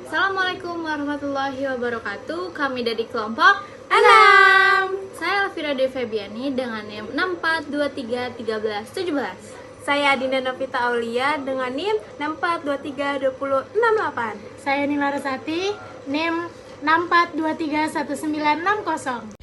Assalamualaikum warahmatullahi wabarakatuh. Kami dari kelompok 6. Saya Elvira Dewi Febiani dengan NIM 64231317. Saya Dinda Novita Aulia dengan NIM 64232068. Saya Nila Rosati, NIM 64231960.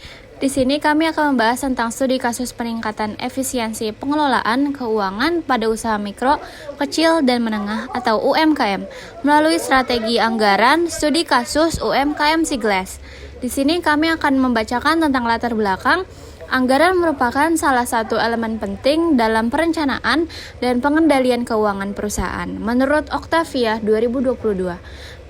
Di sini kami akan membahas tentang studi kasus peningkatan efisiensi pengelolaan keuangan pada usaha mikro, kecil, dan menengah atau UMKM melalui strategi anggaran studi kasus UMKM Sigles. Di sini kami akan membacakan tentang latar belakang. Anggaran merupakan salah satu elemen penting dalam perencanaan dan pengendalian keuangan perusahaan. Menurut Octavia 2022,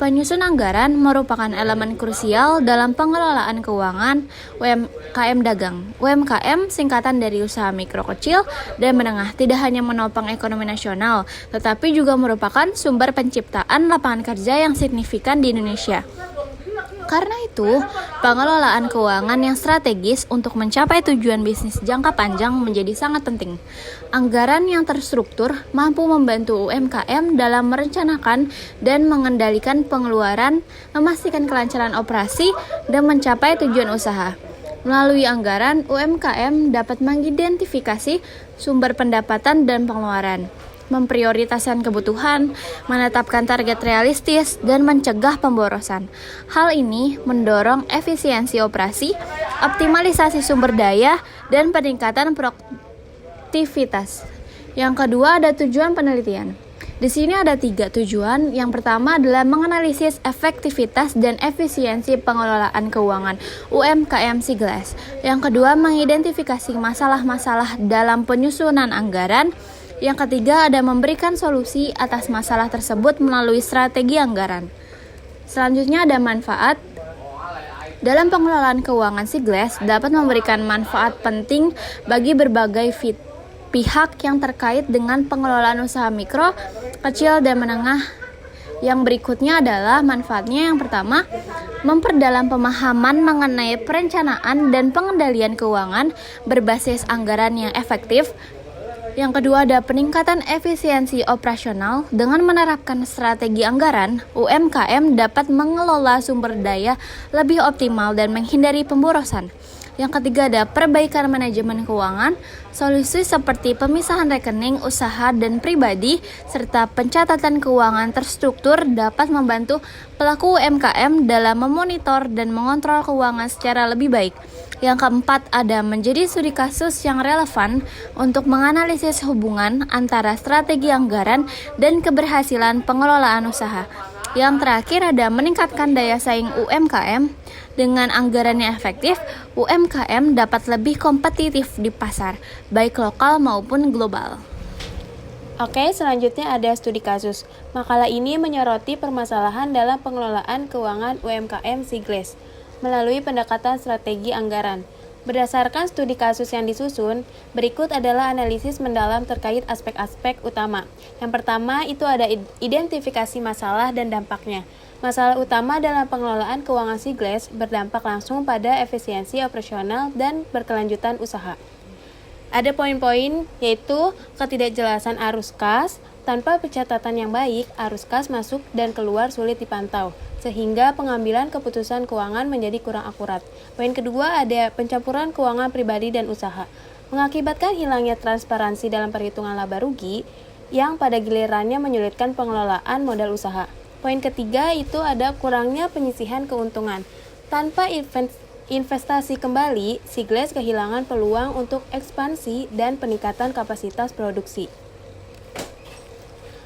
penyusun anggaran merupakan elemen krusial dalam pengelolaan keuangan UMKM dagang. UMKM singkatan dari usaha mikro, kecil, dan menengah tidak hanya menopang ekonomi nasional, tetapi juga merupakan sumber penciptaan lapangan kerja yang signifikan di Indonesia. Karena itu, pengelolaan keuangan yang strategis untuk mencapai tujuan bisnis jangka panjang menjadi sangat penting. Anggaran yang terstruktur mampu membantu UMKM dalam merencanakan dan mengendalikan pengeluaran, memastikan kelancaran operasi, dan mencapai tujuan usaha. Melalui anggaran, UMKM dapat mengidentifikasi sumber pendapatan dan pengeluaran, memprioritaskan kebutuhan, menetapkan target realistis, dan mencegah pemborosan. Hal ini mendorong efisiensi operasi, optimalisasi sumber daya, dan peningkatan produktivitas. Yang kedua ada tujuan penelitian. Di sini ada 3 tujuan. Yang pertama adalah menganalisis efektivitas dan efisiensi pengelolaan keuangan UMKM Sigles. Yang kedua mengidentifikasi masalah-masalah dalam penyusunan anggaran. Yang ketiga ada memberikan solusi atas masalah tersebut melalui strategi anggaran. Selanjutnya ada manfaat. Dalam pengelolaan keuangan Sigles dapat memberikan manfaat penting bagi berbagai pihak yang terkait dengan pengelolaan usaha mikro, kecil, dan menengah. Yang berikutnya adalah manfaatnya. Yang pertama, memperdalam pemahaman mengenai perencanaan dan pengendalian keuangan berbasis anggaran yang efektif. Yang kedua ada peningkatan efisiensi operasional. Dengan menerapkan strategi anggaran, UMKM dapat mengelola sumber daya lebih optimal dan menghindari pemborosan. Yang ketiga ada perbaikan manajemen keuangan. Solusi seperti pemisahan rekening usaha dan pribadi serta pencatatan keuangan terstruktur dapat membantu pelaku UMKM dalam memonitor dan mengontrol keuangan secara lebih baik. Yang keempat ada menjadi studi kasus yang relevan untuk menganalisis hubungan antara strategi anggaran dan keberhasilan pengelolaan usaha. Yang terakhir ada meningkatkan daya saing UMKM. Dengan anggaran yang efektif, UMKM dapat lebih kompetitif di pasar, baik lokal maupun global. Oke, selanjutnya ada studi kasus. Makalah ini menyoroti permasalahan dalam pengelolaan keuangan UMKM Sigles melalui pendekatan strategi anggaran. Berdasarkan studi kasus yang disusun, berikut adalah analisis mendalam terkait aspek-aspek utama. Yang pertama itu ada identifikasi masalah dan dampaknya. Masalah utama dalam pengelolaan keuangan Sigles berdampak langsung pada efisiensi operasional dan berkelanjutan usaha. Ada poin-poin yaitu ketidakjelasan arus kas. Tanpa pencatatan yang baik, arus kas masuk dan keluar sulit dipantau, sehingga pengambilan keputusan keuangan menjadi kurang akurat. Poin kedua ada pencampuran keuangan pribadi dan usaha, mengakibatkan hilangnya transparansi dalam perhitungan laba rugi yang pada gilirannya menyulitkan pengelolaan modal usaha. Poin ketiga itu ada kurangnya penyisihan keuntungan. Tanpa investasi kembali, Sigles kehilangan peluang untuk ekspansi dan peningkatan kapasitas produksi.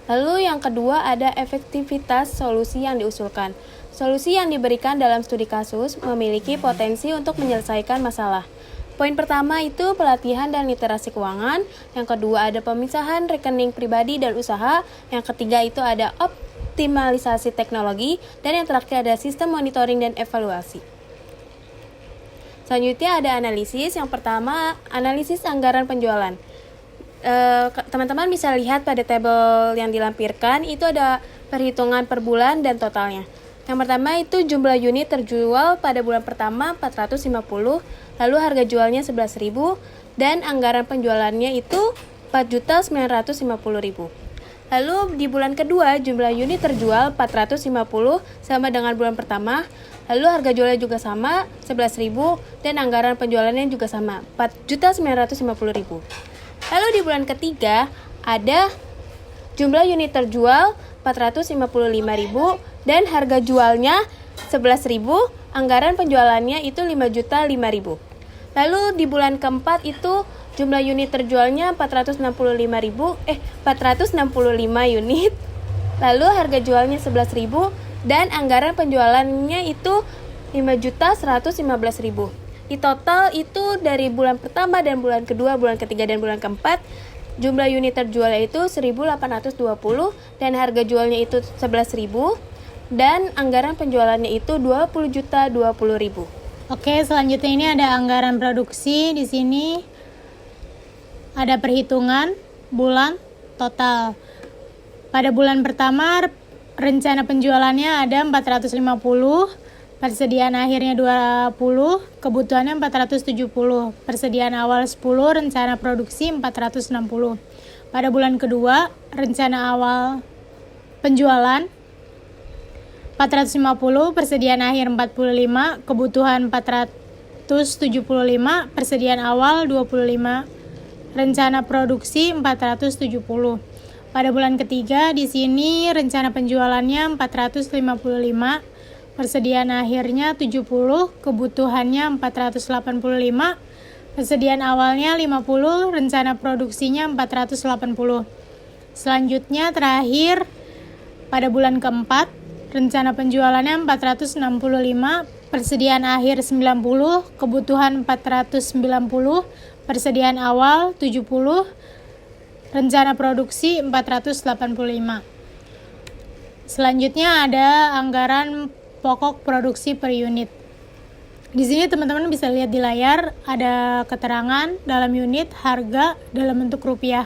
Lalu yang kedua ada efektivitas solusi yang diusulkan. Solusi yang diberikan dalam studi kasus memiliki potensi untuk menyelesaikan masalah. Poin pertama itu pelatihan dan literasi keuangan. Yang kedua ada pemisahan rekening pribadi dan usaha. Yang ketiga itu ada optimalisasi teknologi. Dan yang terakhir ada sistem monitoring dan evaluasi. Selanjutnya ada analisis. Yang pertama analisis anggaran penjualan. Teman-teman bisa lihat pada tabel yang dilampirkan itu ada perhitungan per bulan dan totalnya. Yang pertama itu jumlah unit terjual pada bulan pertama 450, lalu harga jualnya 11.000 dan anggaran penjualannya itu 4.950.000. Lalu di bulan kedua jumlah unit terjual 450 sama dengan bulan pertama. Lalu harga jualnya juga sama 11.000 dan anggaran penjualannya juga sama 4.950.000. Lalu di bulan ketiga ada jumlah unit terjual 455.000 dan harga jualnya 11.000, anggaran penjualannya itu 5.005.000. Lalu di bulan keempat itu jumlah unit terjualnya 465 unit. Lalu harga jualnya 11.000 dan anggaran penjualannya itu 5.115.000. Di total itu dari bulan pertama dan bulan kedua, bulan ketiga dan bulan keempat, jumlah unit terjualnya itu 1.820 dan harga jualnya itu 11.000 dan anggaran penjualannya itu 20.020.000. Oke, selanjutnya ini ada anggaran produksi. Di sini ada perhitungan bulan total. Pada bulan pertama rencana penjualannya ada 450, persediaan akhirnya 20, kebutuhannya 470, persediaan awal 10, rencana produksi 460. Pada bulan kedua rencana awal penjualan 450, persediaan akhir 45, kebutuhan 475, persediaan awal 25, rencana produksi 470. Pada bulan ketiga di sini rencana penjualannya 455, persediaan akhirnya 70, kebutuhannya 485, persediaan awalnya 50, rencana produksinya 480. Selanjutnya terakhir pada bulan keempat rencana penjualannya 465, persediaan akhir 90, kebutuhan 490, persediaan awal 70, rencana produksi 485. Selanjutnya ada anggaran pokok produksi per unit. Di sini teman-teman bisa lihat di layar ada keterangan dalam unit, harga dalam bentuk rupiah.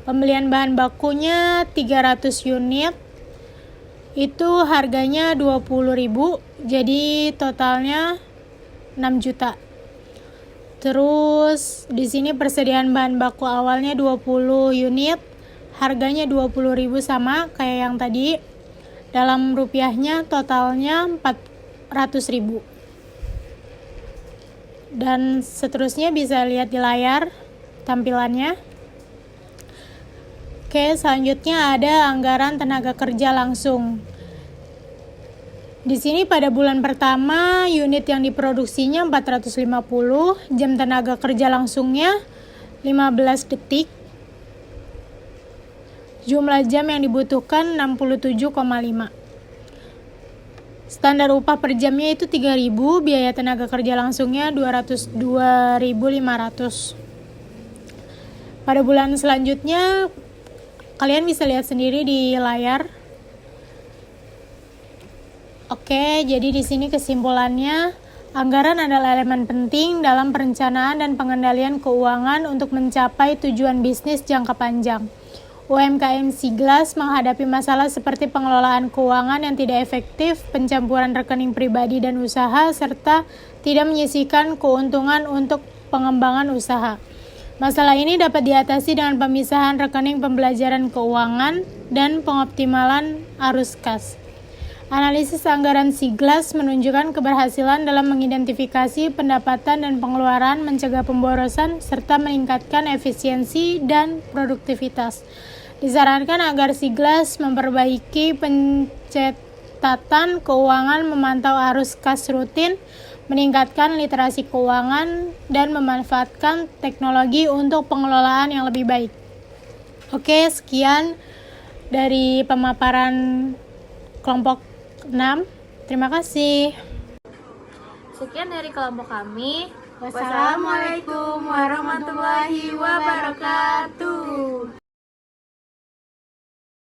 Pembelian bahan bakunya 300 unit. Itu harganya 20.000, jadi totalnya 6 juta. Terus di sini persediaan bahan baku awalnya 20 unit, harganya 20.000 sama kayak yang tadi. Dalam rupiahnya totalnya 400.000. Dan seterusnya bisa lihat di layar tampilannya. Oke, selanjutnya ada anggaran tenaga kerja langsung. Di sini pada bulan pertama unit yang diproduksinya 450, jam tenaga kerja langsungnya 15 detik. Jumlah jam yang dibutuhkan 67,5. Standar upah per jamnya itu 3.000, biaya tenaga kerja langsungnya 2.500. Pada bulan selanjutnya kalian bisa lihat sendiri di layar. Oke, jadi di sini kesimpulannya, anggaran adalah elemen penting dalam perencanaan dan pengendalian keuangan untuk mencapai tujuan bisnis jangka panjang. UMKM Siglas menghadapi masalah seperti pengelolaan keuangan yang tidak efektif, pencampuran rekening pribadi dan usaha, serta tidak menyisihkan keuntungan untuk pengembangan usaha. Masalah ini dapat diatasi dengan pemisahan rekening pembelajaran keuangan dan pengoptimalan arus kas. Analisis anggaran Siglas menunjukkan keberhasilan dalam mengidentifikasi pendapatan dan pengeluaran, mencegah pemborosan, serta meningkatkan efisiensi dan produktivitas. Disarankan agar Siglas memperbaiki pencatatan keuangan, memantau arus kas rutin, meningkatkan literasi keuangan, dan memanfaatkan teknologi untuk pengelolaan yang lebih baik. Oke, sekian dari pemaparan kelompok 6. Terima kasih. Sekian dari kelompok kami. Wassalamualaikum warahmatullahi wabarakatuh.